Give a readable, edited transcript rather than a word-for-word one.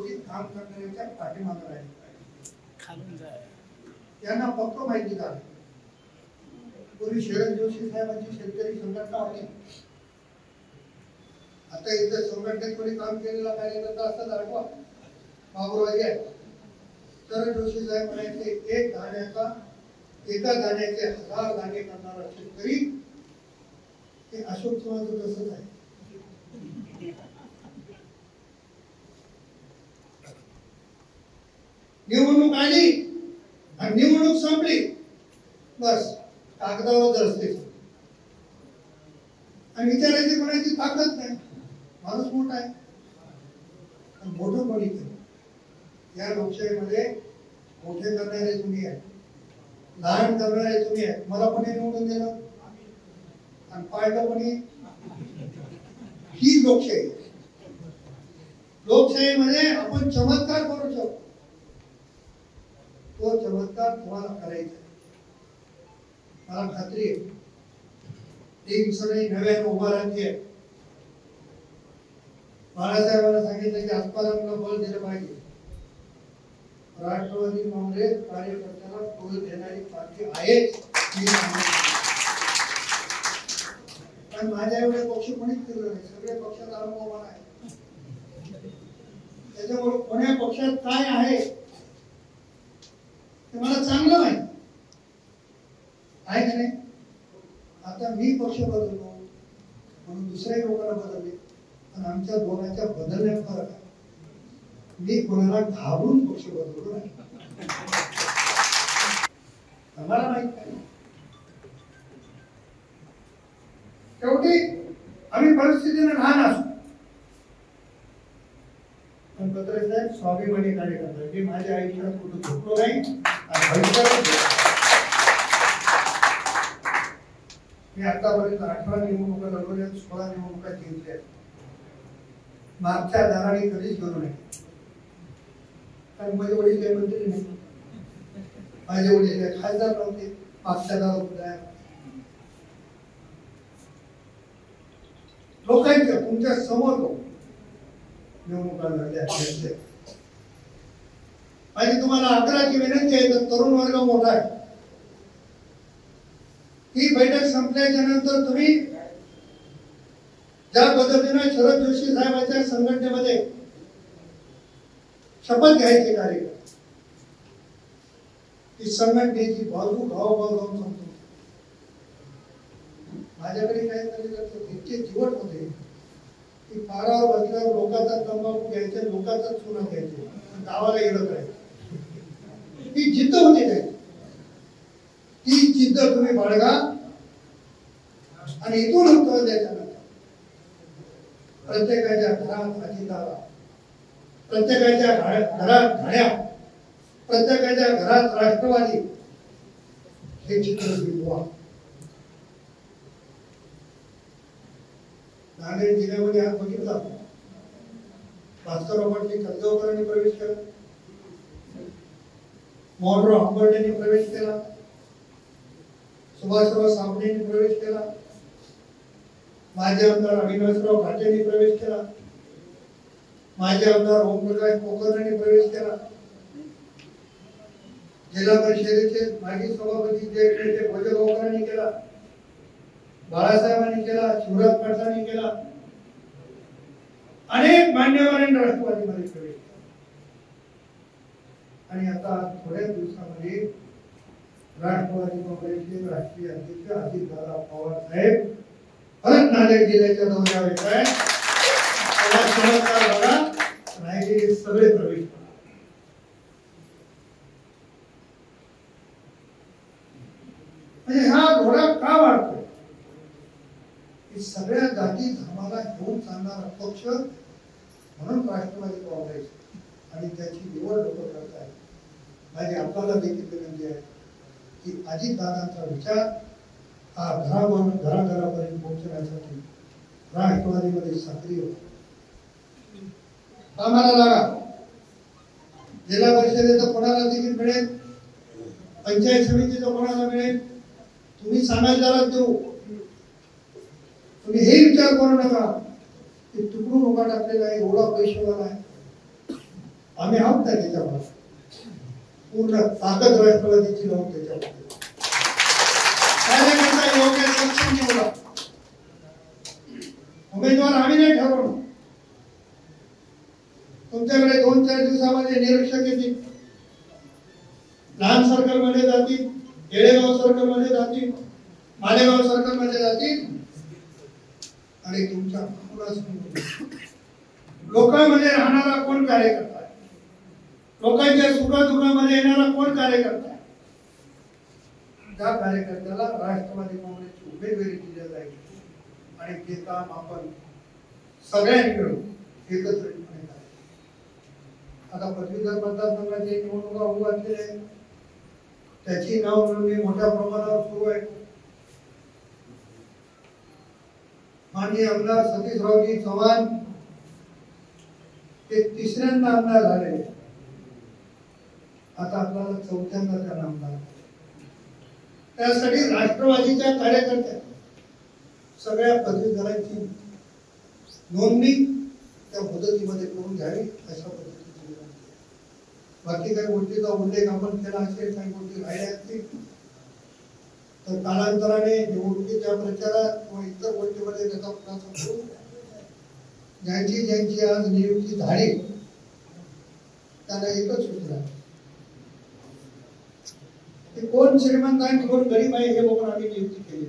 व्यवस्थित काम करणाऱ्याच्या पाठीमागे राहिले त्यांना फक्त माहिती का पूर्वी शरद जोशी साहेबांची शेतकरी संघटना होती. आता इथं संघटनेत कोणी काम केलेला कार्यकर्ता असतात आठवा बाबूराव आहे. शरद जोशी साहेब म्हणायचे एका दाण्याचे 1000 दाणे करणारा शेतकरी हे अशोक चव्हाणचं तसंच आहे. निवडणूक आली आणि निवडणूक संपली बस कागदावर दर्शते आणि विचारायची कोणाची ताकद नाही. माणूस मोठा आहे आणि मोठं कोणी केलं. या लोकशाहीमध्ये मोठे करणारे तुम्ही आहे, लहान करणारे तुम्ही आहे. मला कोणी निवडून दिलं आणि पाळलं कोणी. ही लोकशाही. लोकशाहीमध्ये आपण चमत्कार करू शकतो. तो चमत्कार तुम्हाला करायचा. मला खात्री आहे ती सगळी नव्याने उभा राहते. बाळासाहेबांना सांगितलं की आत्मारामला बळ दिलं पाहिजे. राष्ट्रवादी काँग्रेस कार्यकर्त्याला बळ देणारी पार्टी आहे. पण माझ्या एवढे पक्ष कोणीच केलं नाही. सगळे पक्षात अनुभव आहे. त्याच्यामुळे कोण्या पक्षात काय आहे ते मला चांगलं माहिती आहे की नाही. आता मी पक्ष बदललो म्हणून दुसऱ्या लोकांना बदलले पण आमच्या दोघांच्या बदलण्यात फरक आहे. मी कोणाला घाबरून पक्ष बदललो नाही. आम्हाला माहित नाही. शेवटी आम्ही परिस्थितीने लहान असतो पण पत्रे साहेब स्वाभिमानी कार्यकर्ता. मी माझ्या आयुष्यात कुठं झोपलो नाही आणि भविष्यात मी आतापर्यंत 18 निवडणुका लढवल्या, 16 निवडणुका जिंकल्या. मागच्या दाराने कधीच गेलो नाही. कारण माझे वडील काही मंत्री नाही, माझे वडील काही खासदार नव्हते. मागच्या दारात लोकांच्या तुमच्या समोर निवडणुका लढल्या. आणि तुम्हाला आग्रहाची विनंती आहे तर तरुण वर्ग मोठा आहे. ही बैठक संपल्याच्या नंतर तुम्ही ज्या पद्धतीने शरद जोशी साहेबांच्या संघटनेमध्ये शपथ घ्यायचे कार्यक्रम ती संघटनेची बाजू गावोगाव जाऊन सांगतो. माझ्याकडे काय कार्यकर्ते इतके चिवट होते की पारावर बसल्यावर लोकांचा तंबाखू घ्यायचे, लोकांचा चुना घ्यायचे, गावाला येणं करायचं. ही जिद्द होती काय ती जिद्द तुम्ही बाळगा आणि इथून उत्तर द्यायच्यानंतर प्रत्येकाच्या घरात अजितदादा, प्रत्येकाच्या घरात घड्या, प्रत्येकाच्या घरात राष्ट्रवादी हे चित्र बिंबवा. नांदेड जिल्ह्यामध्ये आज बघितला भास्करराव पाटील कंदवकरांनी प्रवेश केला, मोहनराव हंबर्ट यांनी प्रवेश केला, सुभाषराव साबणे यांनी प्रवेश केला, माजी आमदार अविनाशराव घाटे यांनी प्रवेश केला, माजी आमदार ओमप्रकाश कोकण यांनी प्रवेश केला, जिल्हा परिषदेचे माजी सभापती जे भोजगावकरांनी केला, बाळासाहेबांनी केला, शिवराज पाटलांनी केला, अनेक मान्यवरांनी राष्ट्रवादीमध्ये प्रवेश केला. आणि आता थोड्या दिवसामध्ये राष्ट्रवादी काँग्रेसचे राष्ट्रीय अध्यक्ष अजितदादा पवार साहेब परत नांदेड जिल्ह्याच्या दौऱ्यावर येत आहेत. राहिलेले सगळे प्रवेश म्हणजे हा घोडा का वाढतोय की सगळ्या जाती धर्माला घेऊन चालणारा पक्ष म्हणून राष्ट्रवादी काँग्रेस आणि त्याची निवड लोक करत आहेत. माझी आपल्याला देखील विनंती आहे की अजितदादांचा विचार हा घराघरापर्यंत पोहोचण्यासाठी राष्ट्रवादीमध्ये सक्रिय कामाला लागा. जिल्हा परिषदेचं कोणाला देखील मिळेल, पंचायत समितीचं कोणाला मिळेल, तुम्ही समाजाला देऊ. तुम्ही हे विचार करू नका की तुकडून उभा टाकलेला आहे एवढा पैशावाला आहे आम्ही आहोत ना त्याच्यामध्ये, पूर्ण ताकद राष्ट्रवादीची नव्हती त्याच्यामध्ये. कार्यकर्ता योग्य सक्षम निवडा. उमेदवार आम्ही नाही ठरवणार. तुमच्याकडे 2-4 दिवसामध्ये निरीक्षक येतील, लहान सर्कल मध्ये जातील, येळेगाव सर्कल मध्ये जातील, मालेगाव सर्कल मध्ये जातील आणि तुमच्या लोकांमध्ये राहणारा कोण कार्यकर्ता आहे, लोकांच्या सुखदुःखामध्ये येणारा कोण कार्यकर्ता आहे, त्या कार्यकर्त्याला राष्ट्रवादी काँग्रेसची उमेदवारी दिली जाईल आणि ते काम आपण सगळ्यांनी मिळून एकत्रितपणे करायचं. आता पदवीधर मतदारसंघाची निवडणुका होऊ घातलेल्या आहेत, त्याची नाव नोंदणी मोठ्या प्रमाणावर सुरू आहे. माननीय आमदार सतीशरावजी चव्हाण ते 3ऱ्यांदा आमदार झालेले, आता आपल्याला 4थ्यांदा त्यांना आमदार. त्यासाठी राष्ट्रवादीच्या कार्यकर्त्या सगळ्या पदवीधरांची नोंदणी त्या मुदतीमध्ये करून घ्यावी अशा पद्धतीची. बाकी काही गोष्टीचा उल्लेख आपण केला असेल, काही गोष्टी राहिल्या असतील तर कालांतराने निवडणुकीच्या प्रचारात किंवा इतर गोष्टीमध्ये त्याचा खुलासा करू. ज्यांची आज नियुक्ती झाली त्यांना एकच सूचना, कोण श्रीमंत आहे कोण गरीब आहे हे बघून आम्ही नियुक्ती केली.